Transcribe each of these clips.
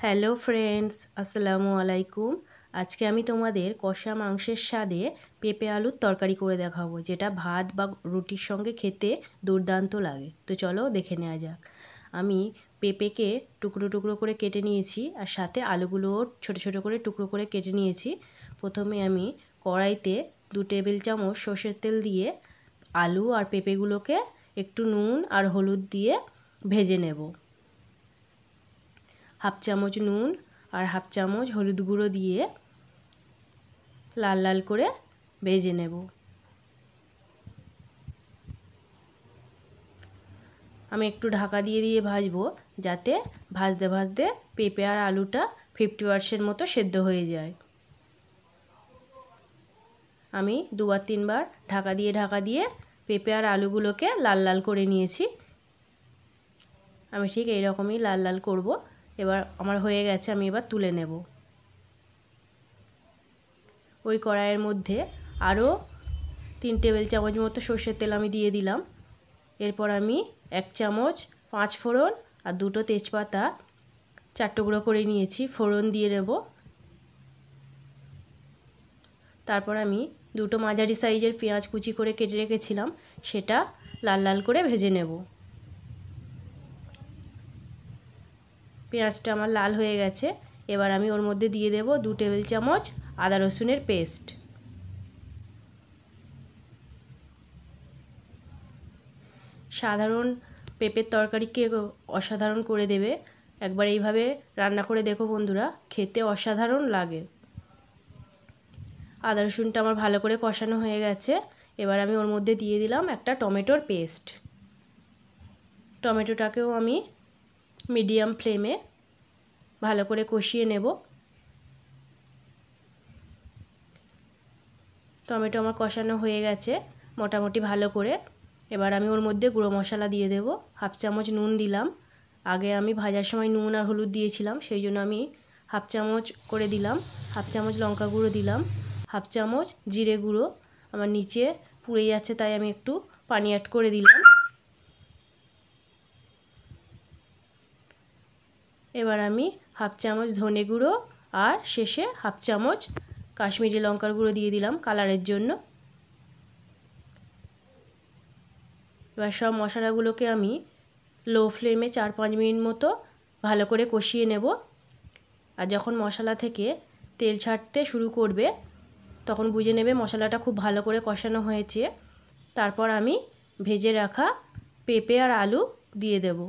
Hello friends, আসসালামু আলাইকুম। আজকে আমি তোমাদের কষা মাংসের স্বাদে পেঁপে আলুর তরকারি করে দেখাবো, যেটা ভাত বা রুটির সঙ্গে খেতে দুর্দান্ত লাগে। তো চলো দেখে নেওয়া যাক। আমি পেঁপেকে টুকরো টুকরো করে কেটে নিয়েছি, আর সাথে আলুগুলোও ছোটো ছোটো করে টুকরো করে কেটে নিয়েছি। প্রথমে আমি কড়াইতে 2 টেবিল চামচ সর্ষের তেল দিয়ে আলু আর পেঁপেগুলোকে একটু নুন আর হলুদ দিয়ে ভেজে নেব। হাফ চামচ নুন আর হাফ চামচ হলুদ গুঁড়ো দিয়ে লাল লাল করে ভেজে নেব। আমি একটু ঢাকা দিয়ে দিয়ে ভাজবো, যাতে ভাজতে ভাজতে পেঁপে আর আলুটা 50% মতো সেদ্ধ হয়ে যায়। আমি 2-3 বার ঢাকা দিয়ে পেঁপে আর আলুগুলোকে লাল লাল করে নিয়েছি। আমি ঠিক এইরকমই লাল লাল করব। এবার আমার হয়ে গেছে, আমি এবার তুলে নেব। ওই কড়াইয়ের মধ্যে আরও 3 টেবিল চামচ মতো সর্ষের তেল আমি দিয়ে দিলাম। এরপর আমি 1 চামচ 5 ফোড়ন আর 2টো তেজপাতা 4 টুকরো করে নিয়েছি, ফোড়ন দিয়ে নেব। তারপর আমি 2টো মাঝারি সাইজের পেঁয়াজ কুচি করে কেটে রেখেছিলাম, সেটা লাল লাল করে ভেজে নেব। পেঁয়াজটা আমার লাল হয়ে গেছে। এবার আমি ওর মধ্যে দিয়ে দেব 2 টেবিল চামচ আদা রসুনের পেস্ট। সাধারণ পেঁপের তরকারিকে অসাধারণ করে দেবে। একবার এইভাবে রান্না করে দেখো বন্ধুরা, খেতে অসাধারণ লাগে। আদা রসুনটা আমার ভালো করে কষানো হয়ে গেছে। এবার আমি ওর মধ্যে দিয়ে দিলাম একটা টমেটোর পেস্ট। টমেটোটাকেও আমি মিডিয়াম ফ্লেমে ভালো করে কষিয়ে নেব। টমেটো আমার কষানো হয়ে গেছে মোটামুটি ভালো করে। এবার আমি ওর মধ্যে গুঁড়ো মশলা দিয়ে দেব। হাফ চামচ নুন দিলাম। আগে আমি ভাজার সময় নুন আর হলুদ দিয়েছিলাম, সেই জন্য আমি হাফ চামচ করে দিলাম। হাফ চামচ লঙ্কা গুঁড়ো দিলাম। হাফ চামচ জিরে গুঁড়ো। আমার নিচে পুড়ে যাচ্ছে, তাই আমি একটু পানি অ্যাড করে দিলাম। এবার আমি হাফ চামচ ধনে গুঁড়ো আর শেষে হাফ চামচ কাশ্মীরি লঙ্কার গুঁড়ো দিয়ে দিলাম কালারের জন্য। এবার সব মশলাগুলোকে আমি লো ফ্লেমে 4-5 মিনিট মতো ভালো করে কষিয়ে নেব। আর যখন মশলা থেকে তেল ছাড়তে শুরু করবে, তখন বুঝে নেবে মশলাটা খুব ভালো করে কষানো হয়েছে। তারপর আমি ভেজে রাখা পেঁপে আর আলু দিয়ে দেব।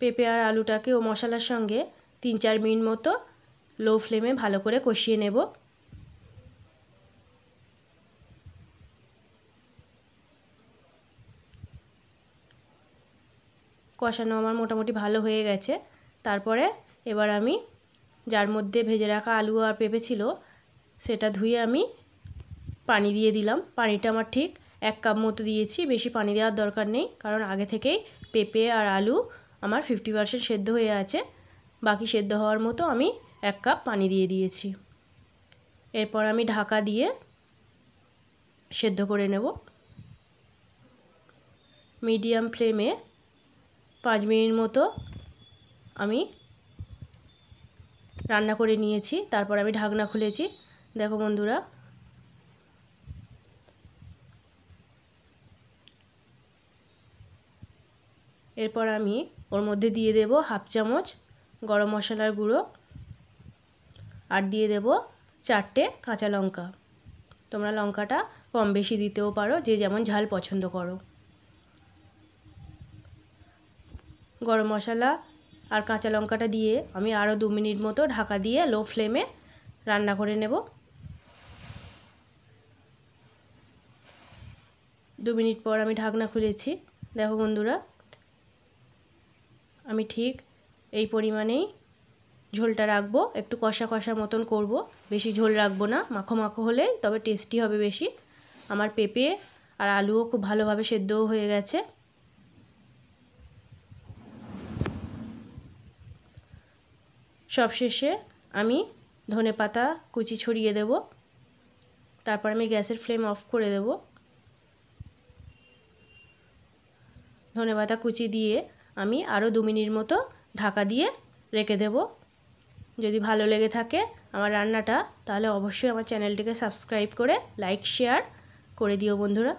পেঁপে আর আলুটাকে ও মশলার সঙ্গে 3-4 মিনিট মতো লো ফ্লেমে ভালো করে কষিয়ে নেব। কষানো আমার মোটামুটি ভালো হয়ে গেছে। তারপরে এবার আমি যার মধ্যে ভেজে রাখা আলু আর পেঁপে ছিল, সেটা ধুয়ে আমি পানি দিয়ে দিলাম। পানিটা আমার ঠিক 1 কাপ মতো দিয়েছি, বেশি পানি দেওয়ার দরকার নেই, কারণ আগে থেকেই পেঁপে আর আলু আমার 50% সেদ্ধ হয়ে আছে। বাকি সেদ্ধ হওয়ার মতো আমি 1 কাপ পানি দিয়ে দিয়েছি। এরপর আমি ঢাকা দিয়ে সেদ্ধ করে নেব। মিডিয়াম ফ্লেমে 5 মিনিট মতো আমি রান্না করে নিয়েছি। তারপর আমি ঢাকনা খুলেছি। দেখো বন্ধুরা, এরপর আমি ওর মধ্যে দিয়ে দেব হাফ চামচ গরম মশলার গুঁড়ো আর দিয়ে দেব 4টে কাঁচা লঙ্কা। তোমরা লঙ্কাটা কম বেশি দিতেও পারো, যে যেমন ঝাল পছন্দ করো। গরম মশলা আর কাঁচা লঙ্কাটা দিয়ে আমি আরও 2 মিনিট মতো ঢাকা দিয়ে লো ফ্লেমে রান্না করে নেব। 2 মিনিট পর আমি ঢাকনা খুলেছি। দেখো বন্ধুরা, আমি ঠিক এই পরিমাণেই ঝোলটা রাখবো। একটু কষা কষা মতন করব, বেশি ঝোল রাখবো না। মাখো মাখো হলে তবে টেস্টি হবে বেশি। আমার পেঁপে আর আলুও খুব ভালোভাবে সেদ্ধও হয়ে গেছে। সবশেষে আমি ধনেপাতা কুচি ছড়িয়ে দেব। তারপর আমি গ্যাসের ফ্লেম অফ করে দেব। ধনেপাতা কুচি দিয়ে আমি আরও 2 মিনিট মতো ঢাকা দিয়ে রেখে দেব। যদি ভালো লেগে থাকে আমার রান্নাটা তাহলে অবশ্যই আমার চ্যানেলটিকে সাবস্ক্রাইব করে লাইক শেয়ার করে দিও বন্ধুরা।